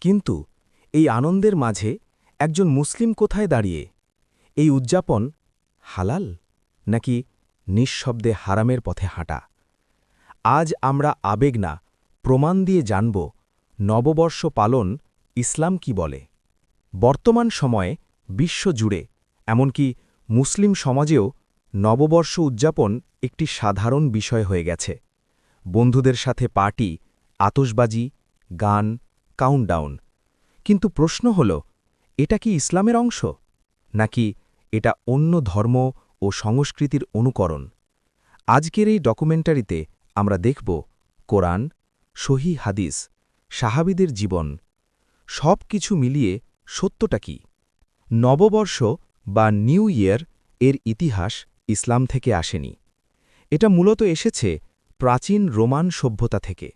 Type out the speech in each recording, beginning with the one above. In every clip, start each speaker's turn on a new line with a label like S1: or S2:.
S1: কিন্তু এই আনন্দের মাঝে একজন মুসলিম কোথায় দাঁড়িয়ে? এই উদযাপন হালাল নাকি নিঃশব্দে হারামের পথে হাঁটা? আজ আমরা আবেগ না, প্রমাণ দিয়ে জানব নববর্ষ পালন ইসলাম কি বলে। বর্তমান সময়ে বিশ্বজুড়ে, এমনকি মুসলিম সমাজেও নববর্ষ উদযাপন একটি সাধারণ বিষয় হয়ে গেছে। বন্ধুদের সাথে পার্টি, আতশবাজি, গান, কাউন্টডাউন। কিন্তু প্রশ্ন হল, এটা কি ইসলামের অংশ, নাকি এটা অন্য ধর্ম ও সংস্কৃতির অনুকরণ? আজকের এই ডকুমেন্টারিতে আমরা দেখব কোরআন, সহি হাদিস, সাহাবীদের জীবন, সব কিছু মিলিয়ে সত্যটা কি। নববর্ষ বা নিউ ইয়ার এর ইতিহাস ইসলাম থেকে আসেনি। এটা মূলত এসেছে প্রাচীন রোমান সভ্যতা থেকে।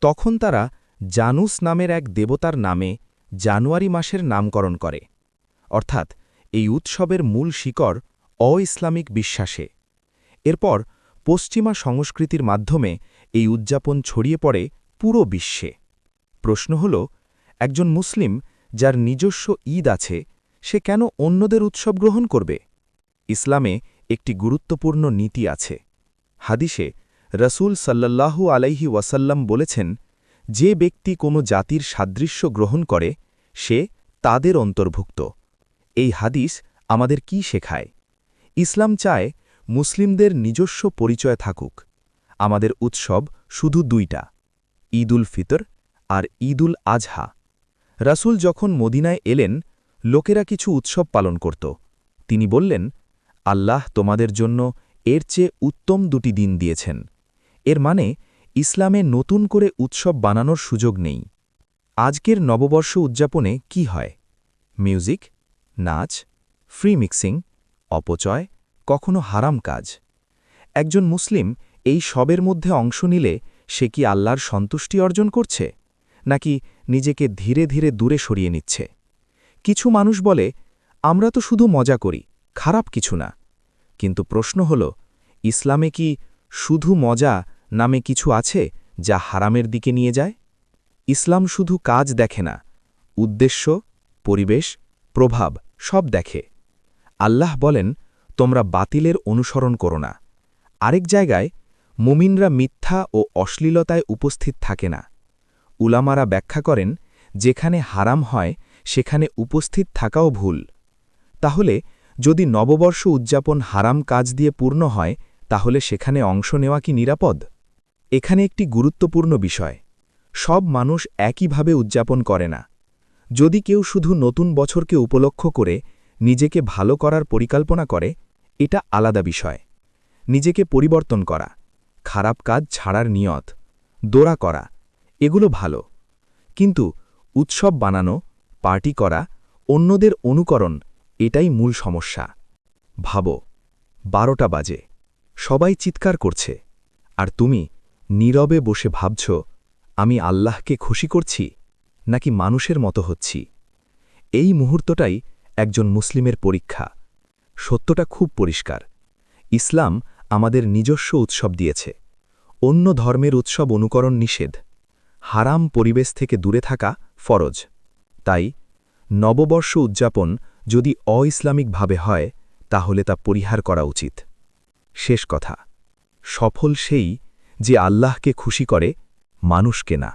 S1: তখন তারা জানুস নামের এক দেবতার নামে জানুয়ারি মাসের নামকরণ করে, অর্থাৎ এই উৎসবের মূল শিকড় অ-ইসলামিক বিশ্বাসে। এরপর পশ্চিমা সংস্কৃতির মাধ্যমে এই উদযাপন ছড়িয়ে পড়ে পুরো বিশ্বে। প্রশ্ন হল, একজন মুসলিম যার নিজস্ব ঈদ আছে, সে কেন অন্যদের উৎসব গ্রহণ করবে? ইসলামে একটি গুরুত্বপূর্ণ নীতি আছে। হাদিসে রসুল সাল্লাল্লাহু আলাইহি ওয়াসাল্লাম বলেছেন, যে ব্যক্তি কোনো জাতির সাদৃশ্য গ্রহণ করে সে তাদের অন্তর্ভুক্ত। এই হাদিস আমাদের কি শেখায়? ইসলাম চায় মুসলিমদের নিজস্ব পরিচয় থাকুক। আমাদের উৎসব শুধু দুইটা, ঈদ উল ফিতর আর ঈদ উল আজহা। রাসূল যখন মদিনায় এলেন, লোকেরা কিছু উৎসব পালন করত। তিনি বললেন, আল্লাহ তোমাদের জন্য এর চেয়ে উত্তম দুটি দিন দিয়েছেন। এর মানে ইসলামে নতুন করে উৎসব বানানোর সুযোগ নেই। আজকের নববর্ষ উদযাপনে কি হয়? মিউজিক, নাচ, ফ্রি মিক্সিং, অপচয়, কখনো হারাম কাজ। একজন মুসলিম এই সবের মধ্যে অংশ নিলে সে কি আল্লাহর সন্তুষ্টি অর্জন করছে, নাকি নিজেকে ধীরে ধীরে দূরে সরিয়ে নিচ্ছে? কিছু মানুষ বলে, আমরা তো শুধু মজা করি, খারাপ কিছু না। কিন্তু প্রশ্ন হল, ইসলামে কি শুধু মজা নামে কিছু আছে যা হারামের দিকে নিয়ে যায়? ইসলাম শুধু কাজ দেখে না, উদ্দেশ্য, পরিবেশ, প্রভাব সব দেখে। আল্লাহ বলেন, তোমরা বাতিলের অনুসরণ করো না। আরেক জায়গায়, মুমিনরা মিথ্যা ও অশ্লীলতায় উপস্থিত থাকে না। উলামারা ব্যাখ্যা করেন, যেখানে হারাম হয় সেখানে উপস্থিত থাকাও ভুল। তাহলে যদি নববর্ষ উদযাপন হারাম কাজ দিয়ে পূর্ণ হয়, তাহলে সেখানে অংশ নেওয়া কি নিরাপদ? এখানে একটি গুরুত্বপূর্ণ বিষয়, সব মানুষ একইভাবে উদযাপন করে না। যদি কেউ শুধু নতুন বছরকে উপলক্ষ করে নিজেকে ভালো করার পরিকল্পনা করে, এটা আলাদা বিষয়। নিজেকে পরিবর্তন করা, খারাপ কাজ ছাড়ার নিয়ত, দোয়া করা, এগুলো ভালো। কিন্তু উৎসব বানানো, পার্টি করা, অন্যদের অনুকরণ, এটাই মূল সমস্যা। ভাবো, 12টা বাজে, সবাই চিৎকার করছে, আর তুমি নীরবে বসে ভাবছ, আমি আল্লাহকে খুশি করছি নাকি মানুষের মতো হচ্ছি? এই মুহূর্তটাই একজন মুসলিমের পরীক্ষা। সত্যটা খুব পরিষ্কার, ইসলাম আমাদের নিজস্ব উৎসব দিয়েছে। অন্য ধর্মের উৎসব অনুকরণ নিষেধ, হারাম পরিবেশ থেকে দূরে থাকা ফরজ। তাই নববর্ষ উদযাপন যদি অ-ইসলামিকভাবে হয়, তাহলে তা পরিহার করা উচিত। শেষ কথা, সফল সেই যে আল্লাহকে খুশি করে, মানুষকে না।